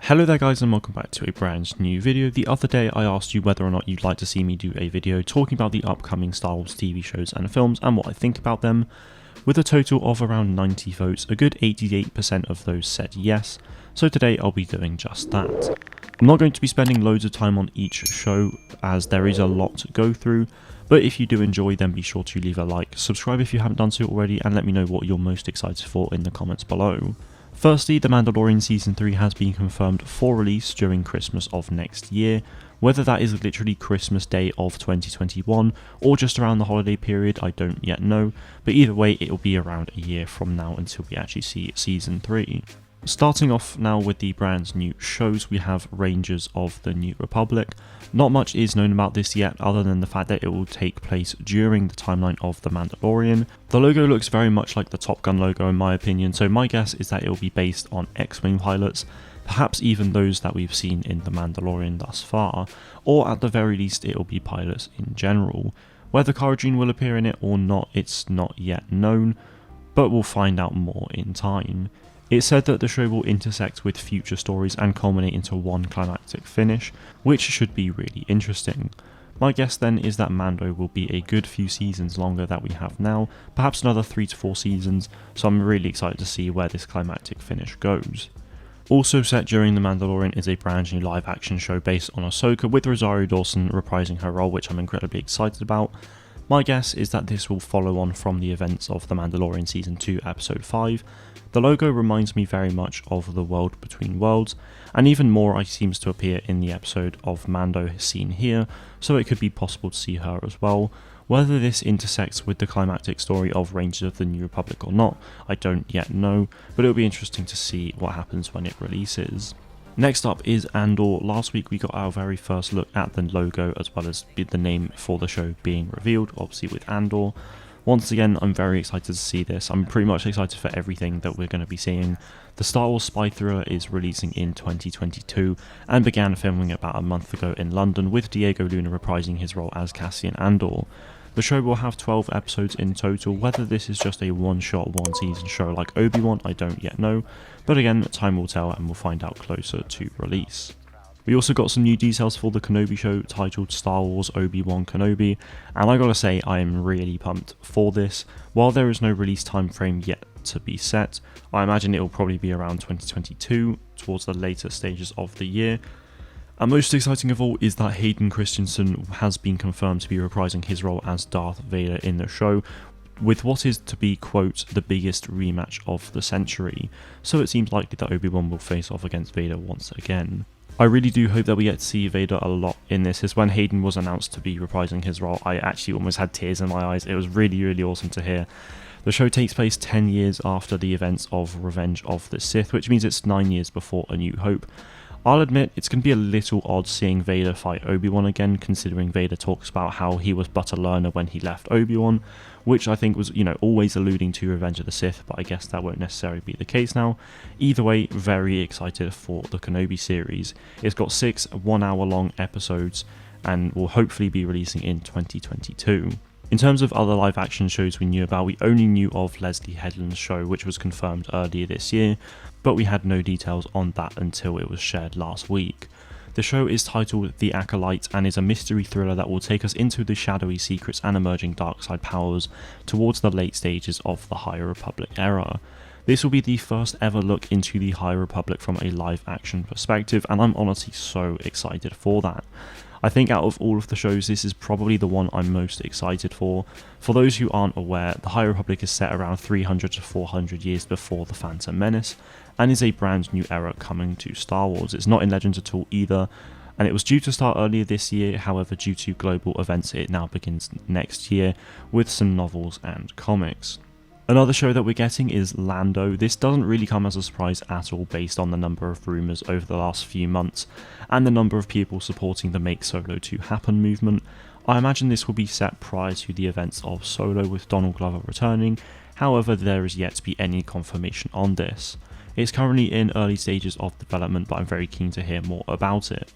Hello there guys and welcome back to a brand new video. The other day I asked you whether or not you'd like to see me do a video talking about the upcoming Star Wars TV shows and films and what I think about them. With a total of around 90 votes, a good 88% of those said yes, so today I'll be doing just that. I'm not going to be spending loads of time on each show as there is a lot to go through, but if you do enjoy then be sure to leave a like, subscribe if you haven't done so already, and let me know what you're most excited for in the comments below. Firstly, The Mandalorian Season 3 has been confirmed for release during Christmas of next year. Whether that is literally Christmas Day of 2021 or just around the holiday period, I don't yet know, but either way it will be around a year from now until we actually see Season 3. Starting off now with the brand new shows, we have Rangers of the New Republic. Not much is known about this yet other than the fact that it will take place during the timeline of The Mandalorian. The logo looks very much like the Top Gun logo in my opinion, so my guess is that it will be based on X-Wing pilots, perhaps even those that we've seen in The Mandalorian thus far, or at the very least it will be pilots in general. Whether Cara Dune will appear in it or not, it's not yet known, but we'll find out more in time. It's said that the show will intersect with future stories and culminate into one climactic finish, which should be really interesting. My guess then is that Mando will be a good few seasons longer than we have now, perhaps another 3 to 4 seasons, so I'm really excited to see where this climactic finish goes. Also set during The Mandalorian is a brand new live action show based on Ahsoka with Rosario Dawson reprising her role, which I'm incredibly excited about. My guess is that this will follow on from the events of The Mandalorian Season 2 Episode 5. The logo reminds me very much of The World Between Worlds, and even more seems to appear in the episode of Mando seen here, so it could be possible to see her as well. Whether this intersects with the climactic story of Rangers of the New Republic or not, I don't yet know, but it'll be interesting to see what happens when it releases. Next up is Andor. Last week we got our very first look at the logo as well as the name for the show being revealed, obviously with Andor. Once again, I'm very excited to see this. I'm pretty much excited for everything that we're going to be seeing. The Star Wars spy thriller is releasing in 2022 and began filming about a month ago in London with Diego Luna reprising his role as Cassian Andor. The show will have 12 episodes in total. Whether this is just a one-shot, one-season show like Obi-Wan, I don't yet know, but again, time will tell and we'll find out closer to release. We also got some new details for the Kenobi show titled Star Wars Obi-Wan Kenobi, and I gotta say I am really pumped for this. While there is no release time frame yet to be set, I imagine it will probably be around 2022, towards the later stages of the year. And most exciting of all is that Hayden Christensen has been confirmed to be reprising his role as Darth Vader in the show, with what is to be, quote, the biggest rematch of the century, so it seems likely that Obi-Wan will face off against Vader once again. I really do hope that we get to see Vader a lot in this, as when Hayden was announced to be reprising his role, I actually almost had tears in my eyes. It was really awesome to hear. The show takes place 10 years after the events of Revenge of the Sith, which means it's 9 years before A New Hope. I'll admit, it's going to be a little odd seeing Vader fight Obi-Wan again, considering Vader talks about how he was but a learner when he left Obi-Wan, which I think was, always alluding to Revenge of the Sith, but I guess that won't necessarily be the case now. Either way, very excited for the Kenobi series. It's got 6 one-hour-long episodes and will hopefully be releasing in 2022. In terms of other live action shows we knew about, we only knew of Leslie Headland's show, which was confirmed earlier this year, but we had no details on that until it was shared last week. The show is titled The Acolyte and is a mystery thriller that will take us into the shadowy secrets and emerging dark side powers towards the late stages of the High Republic era. This will be the first ever look into the High Republic from a live action perspective, and I'm honestly so excited for that. I think out of all of the shows, this is probably the one I'm most excited for. For those who aren't aware, the High Republic is set around 300 to 400 years before the Phantom Menace, and is a brand new era coming to Star Wars. It's not in Legends at all either, and it was due to start earlier this year, however due to global events it now begins next year, with some novels and comics. Another show that we're getting is Lando. This doesn't really come as a surprise at all based on the number of rumours over the last few months and the number of people supporting the Make Solo 2 Happen movement. I imagine this will be set prior to the events of Solo with Donald Glover returning, however there is yet to be any confirmation on this. It's currently in early stages of development, but I'm very keen to hear more about it.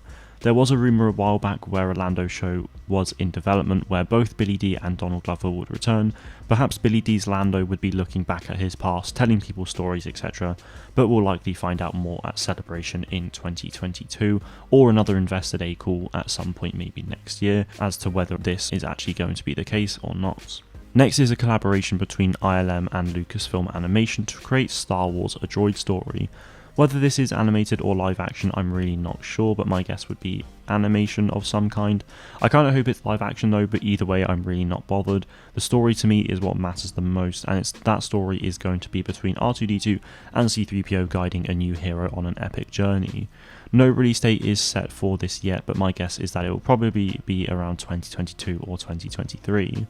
There was a rumour a while back where a Lando show was in development where both Billy Dee and Donald Glover would return. Perhaps Billy Dee's Lando would be looking back at his past, telling people stories, etc., but we'll likely find out more at Celebration in 2022 or another Investor Day call at some point maybe next year as to whether this is actually going to be the case or not. Next is a collaboration between ILM and Lucasfilm Animation to create Star Wars A Droid Story. Whether this is animated or live action, I'm really not sure, but my guess would be animation of some kind. I kind of hope it's live action though, but either way, I'm really not bothered. The story to me is what matters the most, and that story is going to be between R2-D2 and C-3PO guiding a new hero on an epic journey. No release date is set for this yet, but my guess is that it will probably be around 2022 or 2023.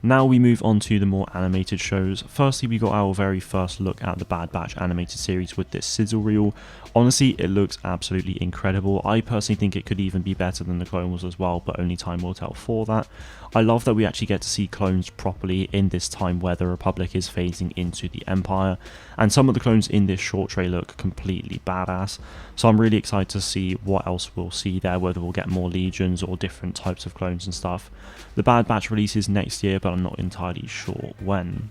Now we move on to the more animated shows. Firstly, we got our very first look at the Bad Batch animated series with this sizzle reel. Honestly, it looks absolutely incredible. I personally think it could even be better than the Clone Wars as well, but only time will tell for that. I love that we actually get to see clones properly in this time where the Republic is phasing into the Empire, and some of the clones in this short trailer look completely badass, so I'm really excited to see what else we'll see there, whether we'll get more legions or different types of clones and stuff. The Bad Batch releases next year, but I'm not entirely sure when.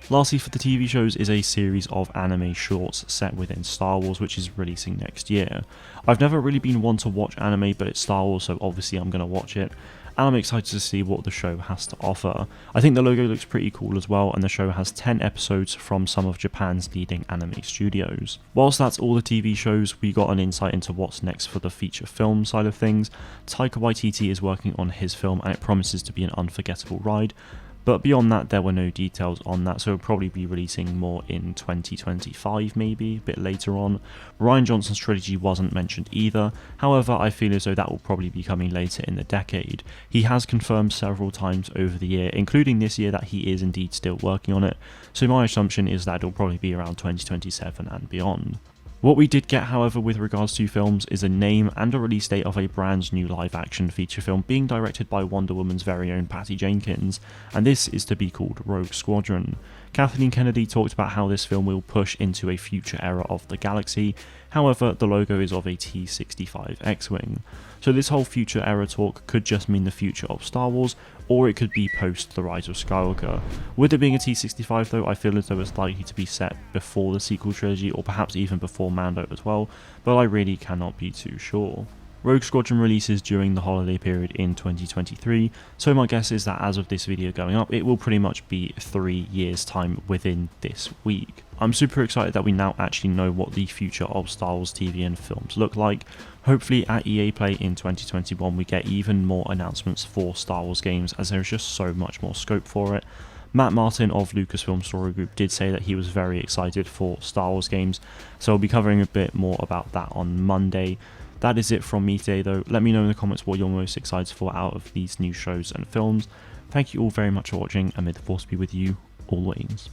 Lastly, for the TV shows is a series of anime shorts set within Star Wars, which is releasing next year. I've never really been one to watch anime, but it's Star Wars, so obviously I'm going to watch it, and I'm excited to see what the show has to offer. I think the logo looks pretty cool as well, and the show has 10 episodes from some of Japan's leading anime studios. Whilst that's all the TV shows, we got an insight into what's next for the feature film side of things. Taika Waititi is working on his film, and it promises to be an unforgettable ride. But beyond that, there were no details on that, so it'll probably be releasing more in 2025 maybe, a bit later on. Rian Johnson's trilogy wasn't mentioned either, however I feel as though that will probably be coming later in the decade. He has confirmed several times over the year, including this year, that he is indeed still working on it, so my assumption is that it'll probably be around 2027 and beyond. What we did get, however, with regards to films is a name and a release date of a brand new live-action feature film being directed by Wonder Woman's very own Patty Jenkins, and this is to be called Rogue Squadron. Kathleen Kennedy talked about how this film will push into a future era of the galaxy, however the logo is of a T-65 X-Wing. So this whole future era talk could just mean the future of Star Wars, or it could be post The Rise of Skywalker. With it being a T-65 though, I feel as though it's likely to be set before the sequel trilogy, or perhaps even before Mando as well, but I really cannot be too sure. Rogue Squadron releases during the holiday period in 2023, so my guess is that as of this video going up, it will pretty much be 3 years time within this week. I'm super excited that we now actually know what the future of Star Wars TV and films look like. Hopefully at EA Play in 2021 we get even more announcements for Star Wars games, as there is just so much more scope for it. Matt Martin of Lucasfilm Story Group did say that he was very excited for Star Wars games, so I'll be covering a bit more about that on Monday. That is it from me today though. Let me know in the comments what you're most excited for out of these new shows and films. Thank you all very much for watching, and may the force be with you always.